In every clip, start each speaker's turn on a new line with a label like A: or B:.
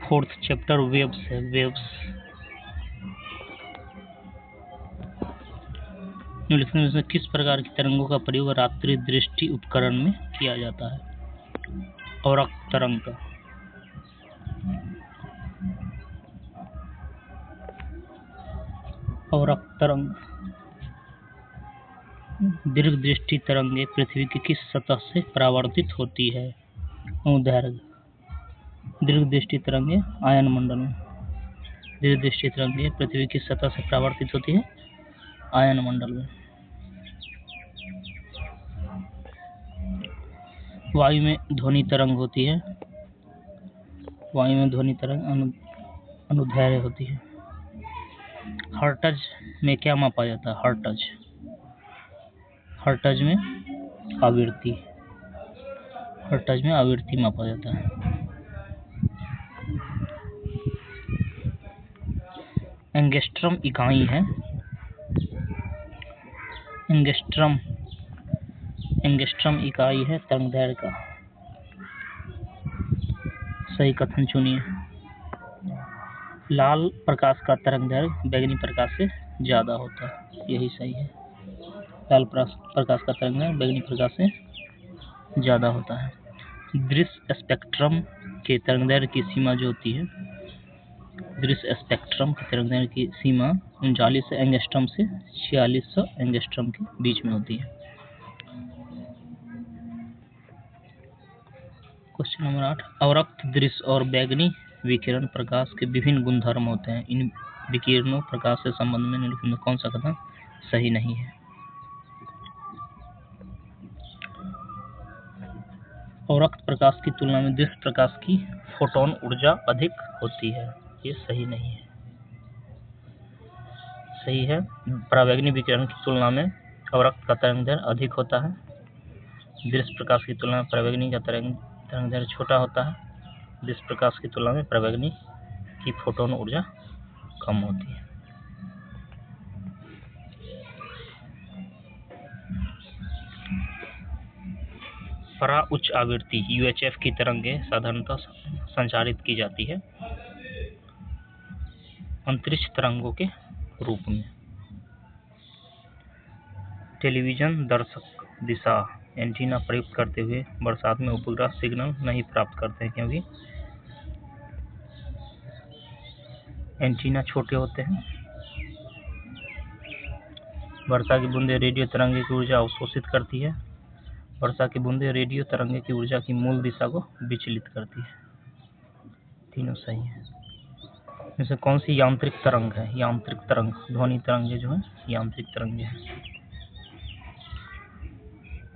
A: Fourth chapter waves है। Waves निम्नलिखित में किस प्रकार की तरंगों का प्रयोग रात्रि दृष्टि उपकरण में किया जाता है? अवरक्त तरंग का। अवरक्त तरंग दीर्घ दृष्टि तरंगें पृथ्वी की किस सतह से परावर्तित होती है? अनुदैर्घ्य। दीर्घ दृष्टि तरंगें आयन मंडल में। दीर्घ दृष्टि तरंगें पृथ्वी की सतह से परावर्तित होती है आयन मंडल में। वायु में ध्वनि तरंग होती है। वायु में ध्वनि तरंग अनुदैर्घ्य होती है। हर्ट्ज में क्या मापा जाता है? हर्ट्ज। हर्ट्ज में आवृत्ति। हर्ट्ज में आवृत्ति मापा जाता है। एंगस्ट्रम इकाई है। एंगस्ट्रम इकाई है तरंगदैर्घ्य का। सही कथन चुनिए। लाल प्रकाश का तरंगदैर्घ्य बैंगनी प्रकाश से ज्यादा होता है। यही सही है। लाल प्रकाश का तरंगदैर्घ्य बैंगनी प्रकाश से ज्यादा होता है। दृश्य स्पेक्ट्रम के तरंगदैर्घ्य की सीमा जो होती है, दृश्य स्पेक्ट्रम के तरंगदैर्घ्य की सीमा 39 एंगस्ट्रम से 4600 एंगस्ट्रम के बीच में होती है। Question number 8। अवरक्त दृश्य और बैंगनी विकिरण प्रकाश के विभिन्न गुणधर्म होते हैं। इन विकिरणों प्रकाश से संबंध में निम्नलिखित में कौन सा कथन सही नहीं है? अवरक्त प्रकाश की तुलना में दृश्य प्रकाश की फोटोन ऊर्जा अधिक होती है। ये सही नहीं है। सही है। परावैंगनी विकिरण की तुलना में अवरक्त का तरंगदैर्घ्य अधिक होता है। दृश्य प्रकाश की तुलना में परावैंगनी का तरंगदैर्घ्य छोटा होता है। दृश्य प्रकाश की तुलना में परावैंगनी की फोटोन ऊर्जा कम होती है। परा उच्च आवृत्ति UHF की तरंगें साधारणतः संचारित की जाती है अंतरिक्ष तरंगों के रूप में। टेलीविजन दर्शक दिशा एंटीना प्रयुक्त करते हुए बरसात में उपग्रह सिग्नल नहीं प्राप्त करते हैं, क्योंकि एंटीना छोटे होते हैं। वर्षा की बूंदें रेडियो तरंगे की ऊर्जा अवशोषित करती है। वर्षा की बूंदें रेडियो तरंगे की ऊर्जा की मूल दिशा को विचलित करती है। तीनों सही है। जैसे कौन सी यांत्रिक तरंग है? यांत्रिक तरंग ध्वनि तरंगे जो है यांत्रिक तरंगे हैं।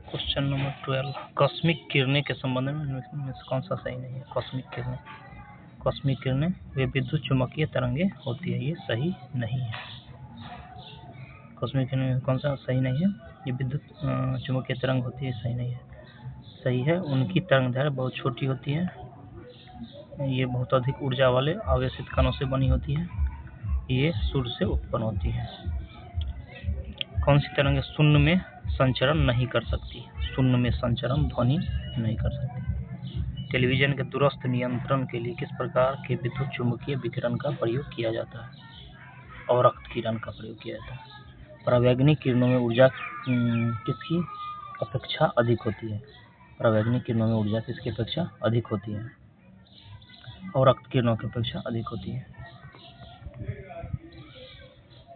A: Question number 12। कॉस्मिक किरणें के संबंध में कौन सा सही नहीं है? कॉस्मिक किरणें वे विद्युत चुम्बकीय तरंगे होती है। ये सही नहीं है। कॉस्मिक किरणें कौन सा सही नहीं है? ये विद्युत चुम्बकीय तरंग होती है। सही नहीं है। सही है। उनकी तरंगदैर्घ्य बहुत छोटी होती है। ये बहुत अधिक ऊर्जा वाले आवेशित कणों से बनी होती है। ये सूर्य से उत्पन्न होती है। कौन सी तरंगें शून्य में संचरण नहीं कर सकती? शून्य में संचरण ध्वनि नहीं कर सकती। टेलीविजन के दूरस्थ नियंत्रण के लिए किस प्रकार के विद्युत चुम्बकीय विकिरण का प्रयोग किया जाता है? अवरक्त किरण का प्रयोग किया जाता है। परावैंगनी किरणों में ऊर्जा किसकी अपेक्षा अधिक होती है? परावैंगनी किरणों में ऊर्जा किसकी अपेक्षा अधिक होती है? अवरक्त किरणों की अपेक्षा अधिक होती है।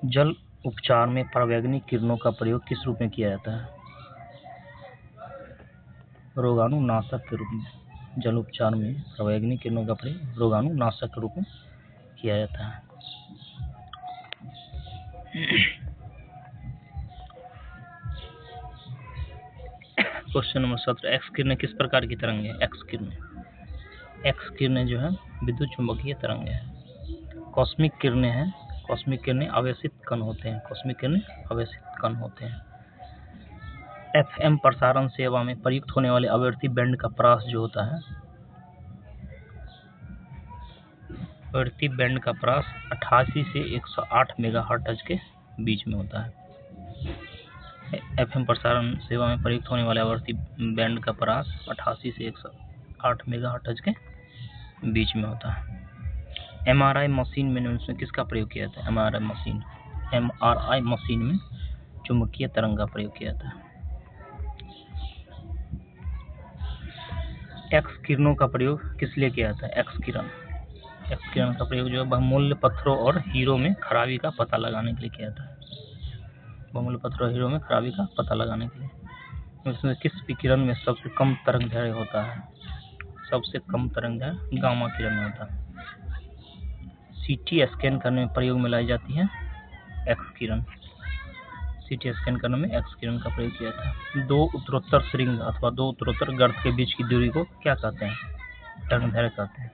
A: जल उपचार में परावैंगनी किरणों का प्रयोग किस रूप में किया जाता है? रोगाणुनाशक के रूप में। जल उपचार में परावैंगनी किरणों का प्रयोग रोगाणुनाशक के रूप में किया जाता है। Question number 17। एक्स किरणें किस प्रकार की तरंग है? एक्स किरणें जो है विद्युत चुम्बकीय तरंगे हैं। कॉस्मिक किरणें हैं। कॉस्मिक किरणें आवेशित कण होते हैं। कॉस्मिक किरणें आवेशित कण होते हैं। FM प्रसारण सेवा में प्रयुक्त होने वाले आवृत्ति बैंड का प्रास जो होता है, आवृत्ति बैंड का प्रास 88 से 108 मेगाहर्ट्ज के बीच में होता है। FM प्रसारण सेवा में प्रयुक्त होने वाले आवृत्ति बैंड का प्रास 88 से 108 मेगाहर्ट्ज के बीच में होता है। MRI मशीन में उसमें किसका प्रयोग किया जाता है? MRI मशीन में चुंबकीय तरंग का प्रयोग किया जाता है। एक्स किरणों का प्रयोग किस लिए किया जाता है? एक्स किरण का प्रयोग जो है बहुमूल्य पत्थरों और हीरो में खराबी का पता लगाने के लिए किया जाता है। बहुमूल्य पत्थरों और हीरो में खराबी का पता लगाने के लिए। उसमें किस विकिरण में सबसे कम तरंगदैर्घ्य होता है? सबसे कम तरंगदैर्घ्य गामा किरण में होता है। CT स्कैन करने में प्रयोग में लाई जाती है एक्स किरण। CT स्कैन करने में एक्स किरण का प्रयोग किया जाता है। दो उत्तरोत्तर श्रृंग अथवा दो उत्तरोत्तर गर्त के बीच की दूरी को क्या कहते हैं? तरंगदैर्घ्य कहते हैं।